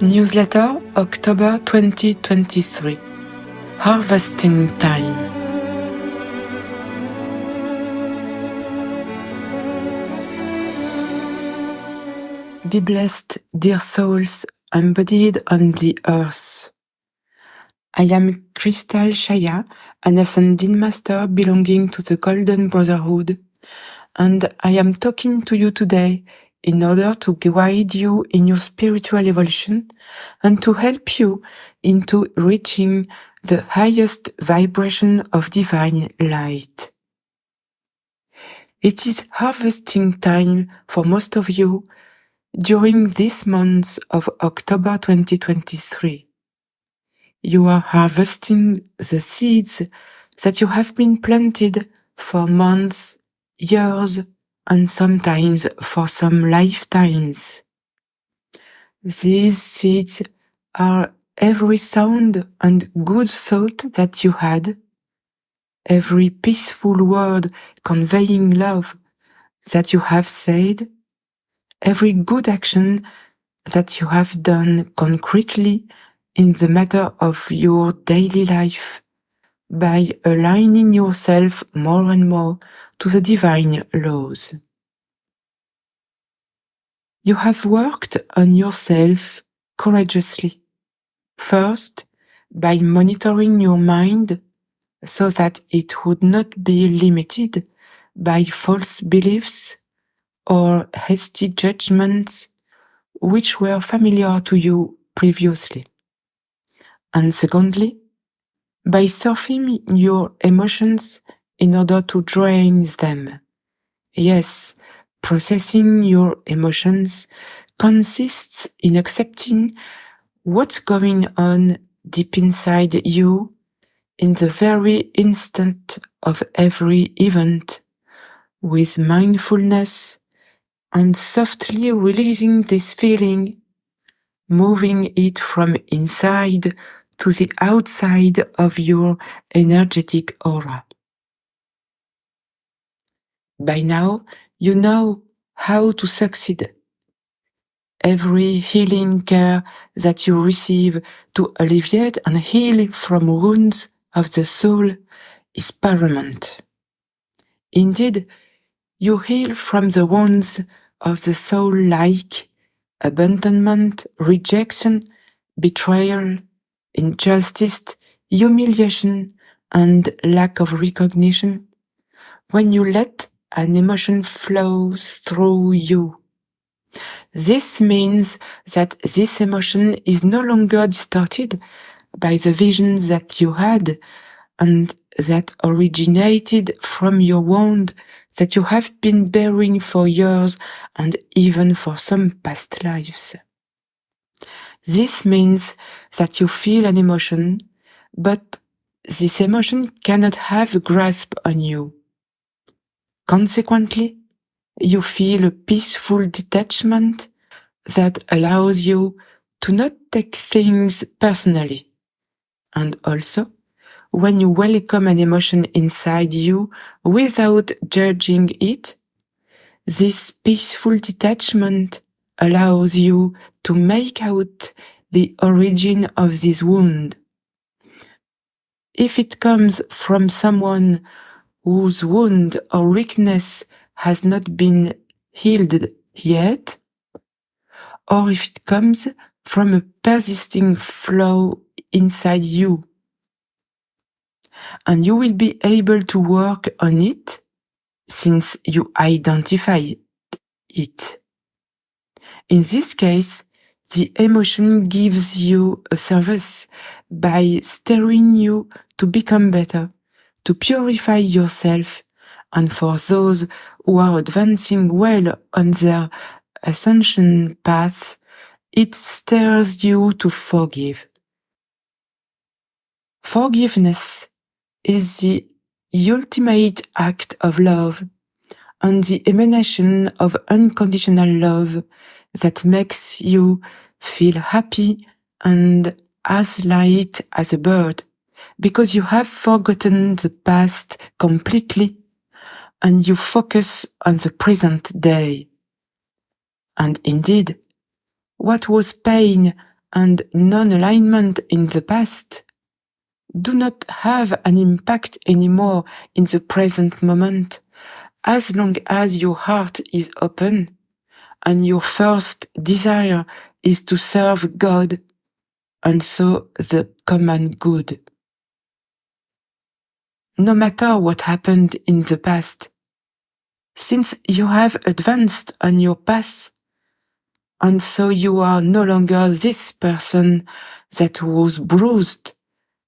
Newsletter, October 2023. Harvesting Time. Be blessed, dear souls, embodied on the earth. I am Christ Al Shaya, an ascended master belonging to the Golden Brotherhood, and I am talking to you today in order to guide you in your spiritual evolution and to help you into reaching the highest vibration of divine light. It is harvesting time for most of you during this month of October 2023. You are harvesting the seeds that you have been planted for months, years, and sometimes for some lifetimes. These seeds are every sound and good thought that you had, every peaceful word conveying love that you have said, every good action that you have done concretely in the matter of your daily life by aligning yourself more and more to the divine laws. You have worked on yourself courageously, first by monitoring your mind so that it would not be limited by false beliefs or hasty judgments which were familiar to you previously. And secondly, by surfing your emotions in order to drain them. Yes, processing your emotions consists in accepting what's going on deep inside you in the very instant of every event with mindfulness and softly releasing this feeling, moving it from inside to the outside of your energetic aura. By now, you know how to succeed. Every healing care that you receive to alleviate and heal from wounds of the soul is paramount. Indeed, you heal from the wounds of the soul like abandonment, rejection, betrayal, injustice, humiliation, and lack of recognition when you let an emotion flow through you. This means that this emotion is no longer distorted by the visions that you had and that originated from your wound that you have been bearing for years and even for some past lives. This means that you feel an emotion, but this emotion cannot have a grasp on you. Consequently, you feel a peaceful detachment that allows you to not take things personally. And also, when you welcome an emotion inside you without judging it, this peaceful detachment allows you to make out the origin of this wound. If it comes from someone whose wound or weakness has not been healed yet, or if it comes from a persisting flaw inside you, and you will be able to work on it since you identify it. In this case, the emotion gives you a service by stirring you to become better, to purify yourself, and for those who are advancing well on their ascension path, it stirs you to forgive. Forgiveness is the ultimate act of love and the emanation of unconditional love that makes you feel happy and as light as a bird, because you have forgotten the past completely and you focus on the present day. And indeed, what was pain and non-alignment in the past do not have an impact anymore in the present moment, as long as your heart is open and your first desire is to serve God and so the common good. No matter what happened in the past, since you have advanced on your path, and so you are no longer this person that was bruised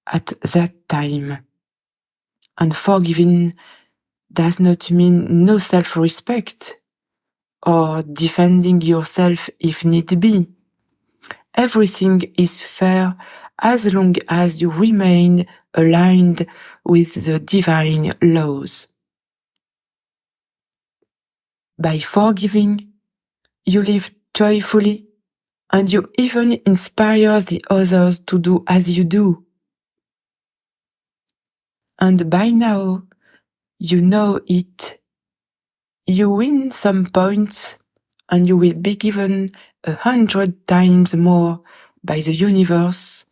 at that time. And forgiving does not mean no self-respect or defending yourself if need be. Everything is fair as long as you remain aligned with the divine laws. By forgiving, you live joyfully, and you even inspire the others to do as you do. And by now, you know it. You win some points, and you will be given 100 times more by the universe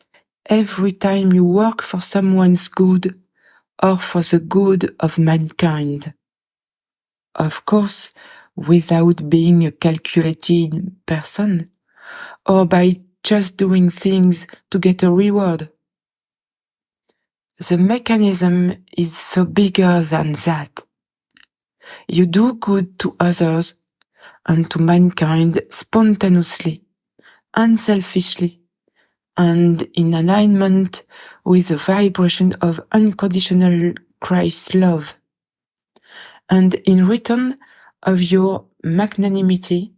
every time you work for someone's good or for the good of mankind. Of course, without being a calculated person, or by just doing things to get a reward. The mechanism is so bigger than that. You do good to others and to mankind spontaneously, unselfishly, and in alignment with the vibration of unconditional Christ's love. And in return of your magnanimity,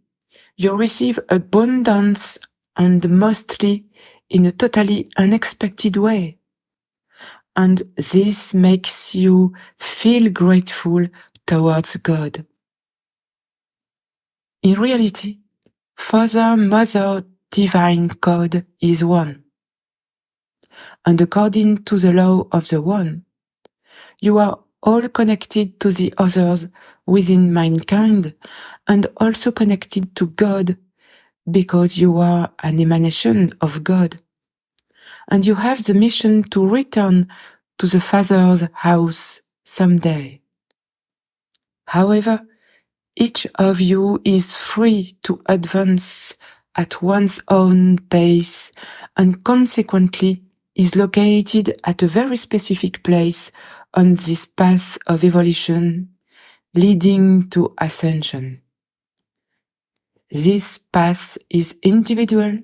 you receive abundance, and mostly in a totally unexpected way. And this makes you feel grateful towards God. In reality, Father, Mother, Divine God is one. And according to the law of the one, you are all connected to the others within mankind and also connected to God because you are an emanation of God. And you have the mission to return to the Father's house someday. However, each of you is free to advance at one's own pace and consequently is located at a very specific place on this path of evolution leading to ascension. This path is individual,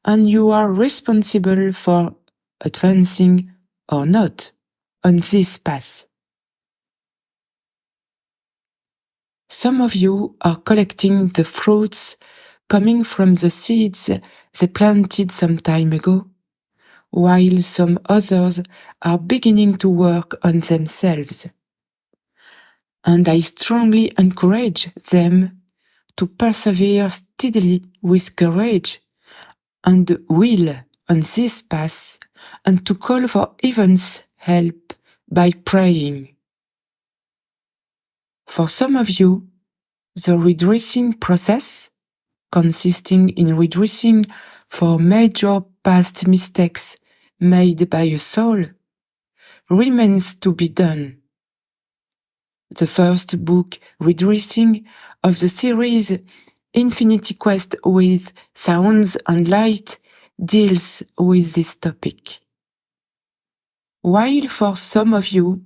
and you are responsible for advancing or not on this path. Some of you are collecting the fruits coming from the seeds they planted some time ago, while some others are beginning to work on themselves. And I strongly encourage them to persevere steadily with courage and will on this path, and to call for heaven's help by praying. For some of you, the redressing process, consisting in redressing for major past mistakes made by a soul, remains to be done. The first book, Redressing, of the series Infinity Quest with Sounds and Light, deals with this topic. While for some of you,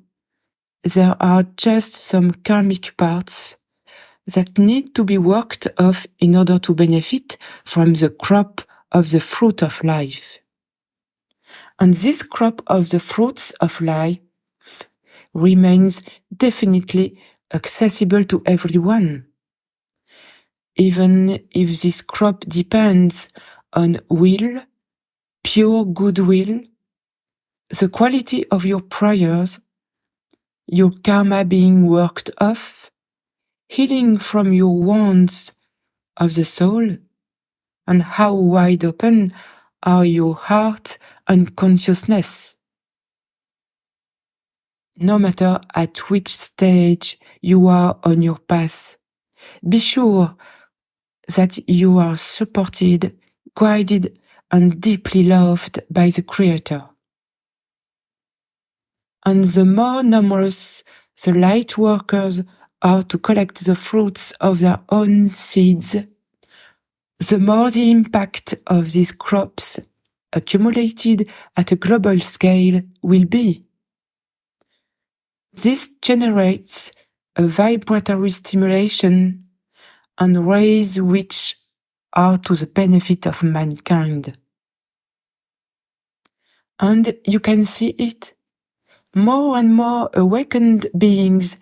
there are just some karmic parts that need to be worked off in order to benefit from the crop of the fruit of life. And this crop of the fruits of life remains definitely accessible to everyone, even if this crop depends on will, pure goodwill, the quality of your prayers, your karma being worked off, healing from your wounds of the soul, and how wide open are your heart and consciousness. No matter at which stage you are on your path, be sure that you are supported, guided, and deeply loved by the Creator. And the more numerous the light workers are to collect the fruits of their own seeds, the more the impact of these crops accumulated at a global scale will be. This generates a vibratory stimulation and rays which are to the benefit of mankind. And you can see it. More and more awakened beings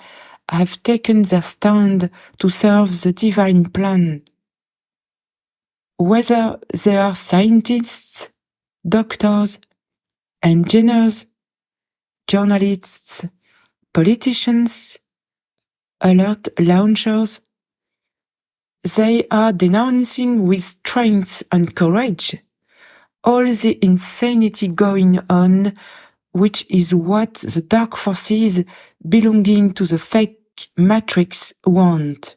have taken their stand to serve the divine plan. Whether they are scientists, doctors, engineers, journalists, politicians, alert launchers, they are denouncing with strength and courage all the insanity going on, which is what the dark forces belonging to the fake matrix want.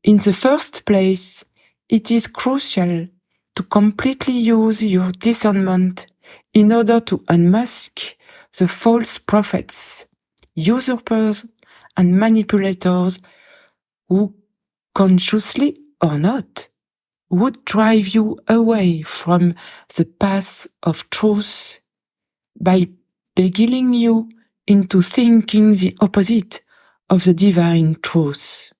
In the first place, it is crucial to completely use your discernment in order to unmask the false prophets, usurpers, and manipulators who, consciously or not, would drive you away from the path of truth by beguiling you into thinking the opposite of the divine truth.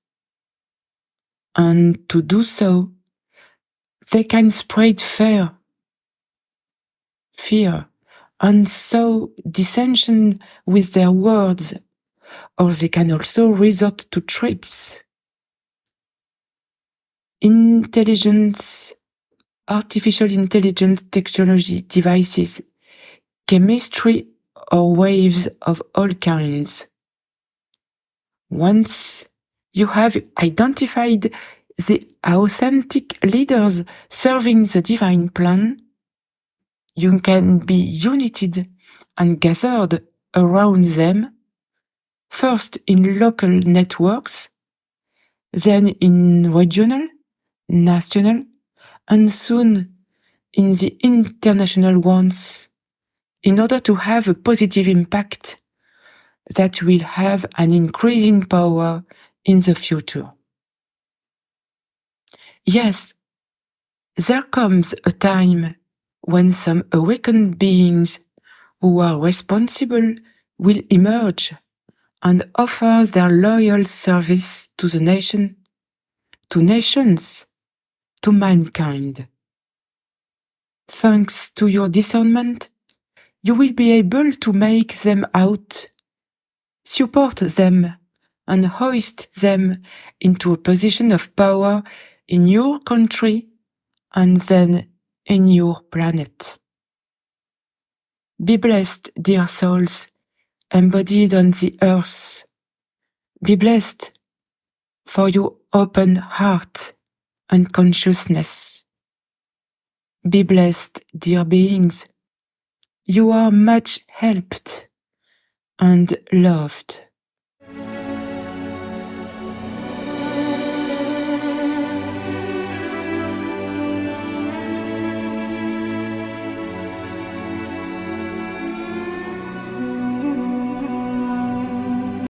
And to do so, they can spread fear, and sow dissension with their words, or they can also resort to tricks. Artificial intelligence technology devices, chemistry, or waves of all kinds. Once you have identified the authentic leaders serving the divine plan, you can be united and gathered around them, first in local networks, then in regional, national, and soon in the international ones, in order to have a positive impact that will have an increasing power in the future. Yes, there comes a time when some awakened beings who are responsible will emerge and offer their loyal service to the nation, to nations, to mankind. Thanks to your discernment, you will be able to make them out, support them, and hoist them into a position of power in your country and then in your planet. Be blessed, dear souls, embodied on the earth. Be blessed for your open heart and consciousness. Be blessed, dear beings. You are much helped and loved.